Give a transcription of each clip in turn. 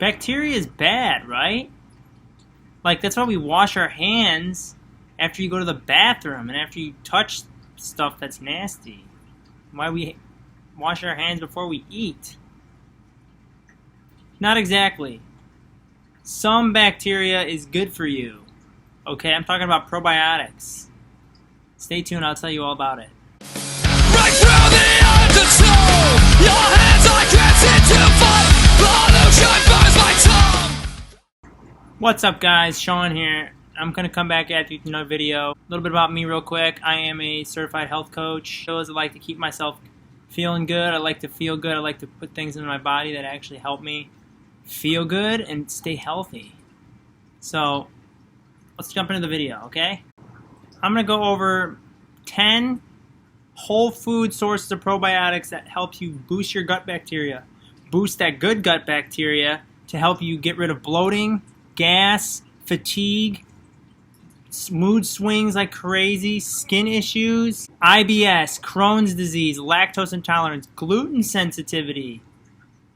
Bacteria is bad, right? Like, that's why we wash our hands after you go to the bathroom and after you touch stuff that's nasty. Why we wash our hands before we eat? Not exactly. Some bacteria is good for you. Okay, I'm talking about probiotics. Stay tuned, I'll tell you all about it. Right through the undertow, your hands I can't seem to find, pollution burns my tongue. What's up guys, Sean here. I'm going to come back at you with another video. A little bit about me real quick. I am a certified health coach. I like to keep myself feeling good. I like to feel good. I like to put things in my body that actually help me feel good and stay healthy. So let's jump into the video, okay? I'm going to go over 10 whole food sources of probiotics that help you boost your gut bacteria. Boost that good gut bacteria to help you get rid of bloating, gas, fatigue, mood swings like crazy, skin issues, IBS, Crohn's disease, lactose intolerance, gluten sensitivity.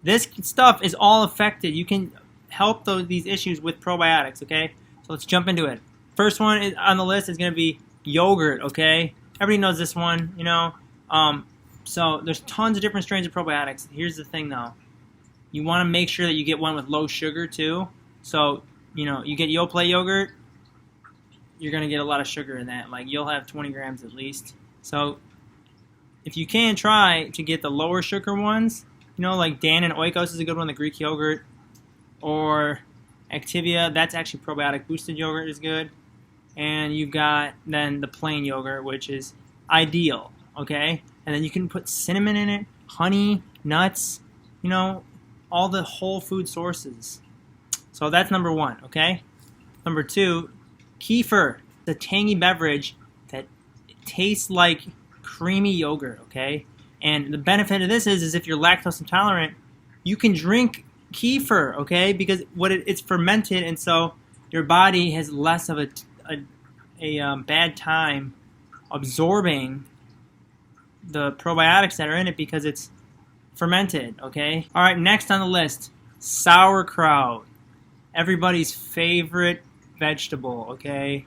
This stuff is all affected. You can help these issues with probiotics, okay? So let's jump into it. First one on the list is going to be yogurt, okay? Everybody knows this one, you know. So there's tons of different strains of probiotics. Here's the thing, though. You want to make sure that you get one with low sugar, too. So, you know, you get Yoplait yogurt, you're going to get a lot of sugar in that. Like, you'll have 20 grams at least. So if you can, try to get the lower sugar ones. You know, like Dan and Oikos is a good one, the Greek yogurt. Or Activia, that's actually probiotic boosted yogurt is good. And you've got then the plain yogurt, which is ideal, okay? And then you can put cinnamon in it, honey, nuts, you know, all the whole food sources. So that's number one, okay? Number two, kefir, the tangy beverage that tastes like creamy yogurt, okay? And the benefit of this is if you're lactose intolerant, you can drink kefir, okay? Because it's fermented, and so your body has less of a bad time absorbing the probiotics that are in it because it's fermented, okay? All right, next on the list, sauerkraut. Everybody's favorite vegetable, okay?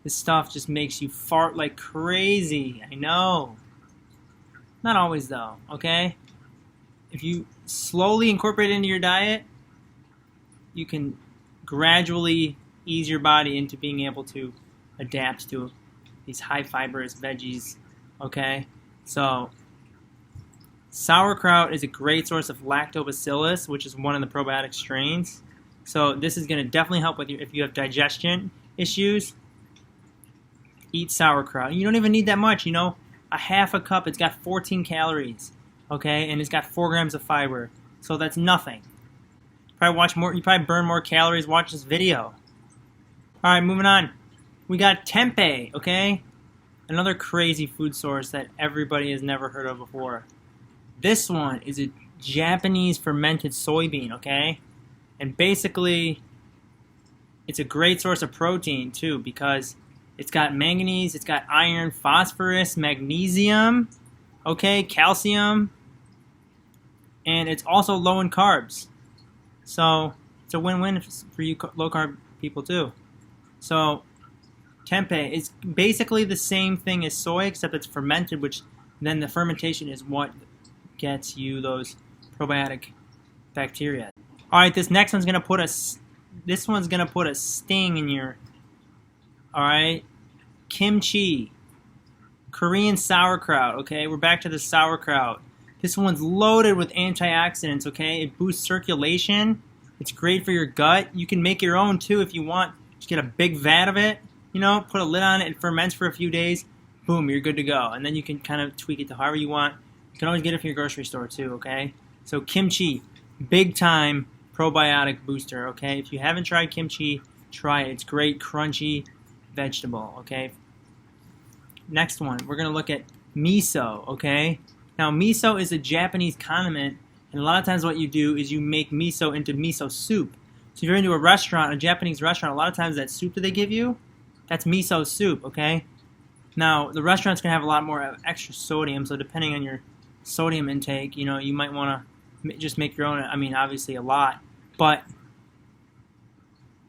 This stuff just makes you fart like crazy, I know. Not always though, okay? If you slowly incorporate it into your diet, you can gradually ease your body into being able to adapt to these high fibrous veggies, okay? So sauerkraut is a great source of lactobacillus, which is one of the probiotic strains. So this is going to definitely help with you if you have digestion issues. Eat sauerkraut. You don't even need that much, you know. A half a cup, it's got 14 calories, okay, and it's got 4 grams of fiber. So that's nothing. You probably burn more calories watching this video. All right, moving on. We got tempeh, okay? Another crazy food source that everybody has never heard of before. This one is a Japanese fermented soybean, okay? And basically, it's a great source of protein, too, because it's got manganese, it's got iron, phosphorus, magnesium, okay, calcium, and it's also low in carbs. So it's a win-win for you low-carb people, too. So tempeh is basically the same thing as soy, except it's fermented, which then the fermentation is what gets you those probiotic bacteria. All right, this next one's gonna put a sting in your. All right, kimchi, Korean sauerkraut. Okay, we're back to the sauerkraut. This one's loaded with antioxidants. Okay, it boosts circulation. It's great for your gut. You can make your own too if you want. Just get a big vat of it, you know, put a lid on it, it ferments for a few days, boom, you're good to go. And then you can kind of tweak it to however you want. You can always get it from your grocery store too, okay? So kimchi, big time probiotic booster, okay? If you haven't tried kimchi, try it. It's great, crunchy vegetable, okay? Next one, we're going to look at miso, okay? Now, miso is a Japanese condiment, and a lot of times what you do is you make miso into miso soup. So if you're into a restaurant, a Japanese restaurant, a lot of times that soup that they give you, that's miso soup, okay? Now, the restaurant's going to have a lot more extra sodium, so depending on your sodium intake, you know, you might want to just make your own. I mean, obviously a lot, but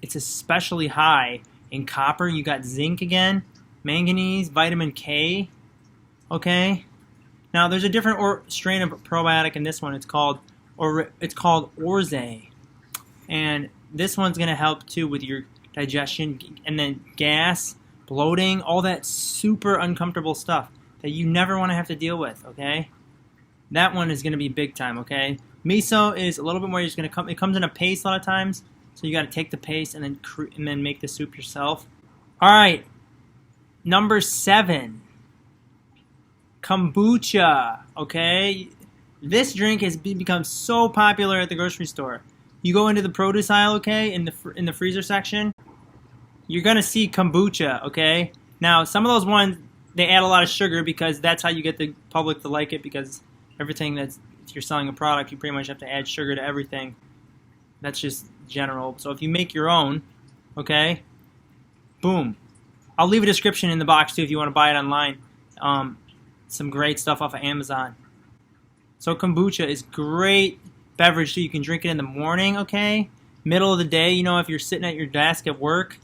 it's especially high in copper. You got zinc again, manganese, vitamin K. Okay. Now there's a different strain of probiotic in this one. It's called Orze, and this one's gonna help too with your digestion and then gas, bloating, all that super uncomfortable stuff that you never want to have to deal with. Okay. That one is gonna be big time. Okay. Miso is a little bit more. You're just gonna come. It comes in a paste a lot of times, so you got to take the paste and then make the soup yourself. All right. Number 7. Kombucha, okay? This drink has become so popular at the grocery store. You go into the produce aisle, okay, in the freezer section, you're gonna see kombucha, okay? Now, some of those ones, they add a lot of sugar because that's how you get the public to like it, because everything if you're selling a product, you pretty much have to add sugar to everything. That's just general. So if you make your own, okay, boom. I'll leave a description in the box too if you want to buy it online. Some great stuff off of Amazon. So kombucha is great beverage too. You can drink it in the morning, okay? Middle of the day, you know, if you're sitting at your desk at work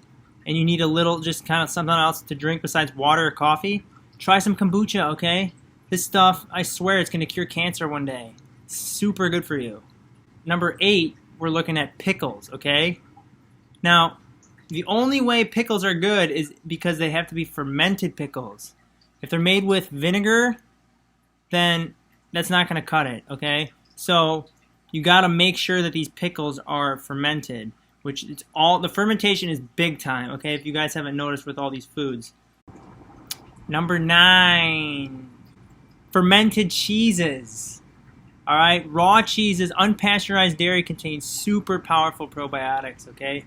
and you need a little, just kind of something else to drink besides water or coffee, try some kombucha, okay? This stuff, I swear it's going to cure cancer one day. It's super good for you. Number 8, we're looking at pickles, okay? Now, the only way pickles are good is because they have to be fermented pickles. If they're made with vinegar, then that's not going to cut it, okay? So you got to make sure that these pickles are fermented, which it's all, the fermentation is big time, okay? If you guys haven't noticed with all these foods. Number 9, fermented cheeses. All right, raw cheeses, unpasteurized dairy contains super powerful probiotics, okay?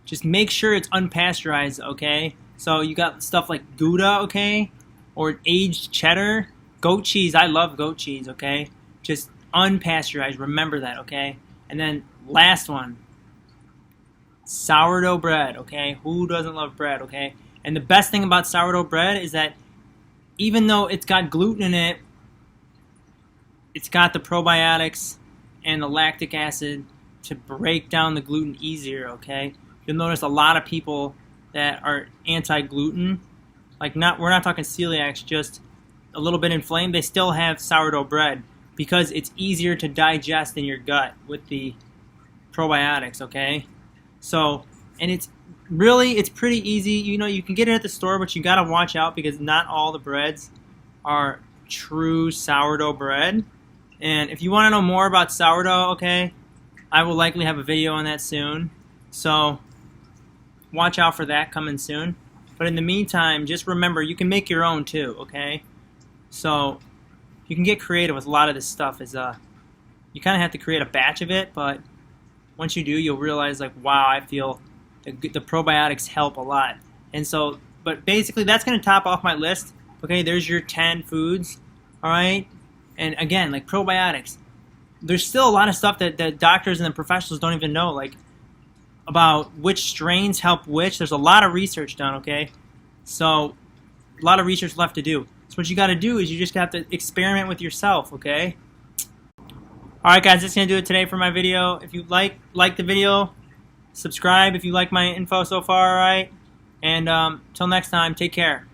Just make sure it's unpasteurized, okay? So you got stuff like Gouda, okay? Or aged cheddar. Goat cheese, I love goat cheese, okay? Just unpasteurized, remember that, okay? And then last one, sourdough bread, okay? Who doesn't love bread, okay? And the best thing about sourdough bread is that even though it's got gluten in it, it's got the probiotics and the lactic acid to break down the gluten easier, okay? You'll notice a lot of people that are anti-gluten, like we're not talking celiacs, just a little bit inflamed, they still have sourdough bread because it's easier to digest in your gut with the probiotics, okay? So, and it's pretty easy. You know, you can get it at the store, but you got to watch out because not all the breads are true sourdough bread. And if you want to know more about sourdough, okay, I will likely have a video on that soon. So watch out for that coming soon. But in the meantime, just remember, you can make your own too, okay? So you can get creative with a lot of this stuff. You kind of have to create a batch of it, but once you do, you'll realize, like, wow, I feel the probiotics help a lot. And so, but basically, that's going to top off my list. Okay, there's your 10 foods, all right? And again, like probiotics, there's still a lot of stuff that the doctors and the professionals don't even know, like about which strains help which. There's a lot of research done, okay? So a lot of research left to do. So what you got to do is you just have to experiment with yourself, okay? All right, guys, that's going to do it today for my video. If you like the video, subscribe if you like my info so far, all right? And till next time, take care.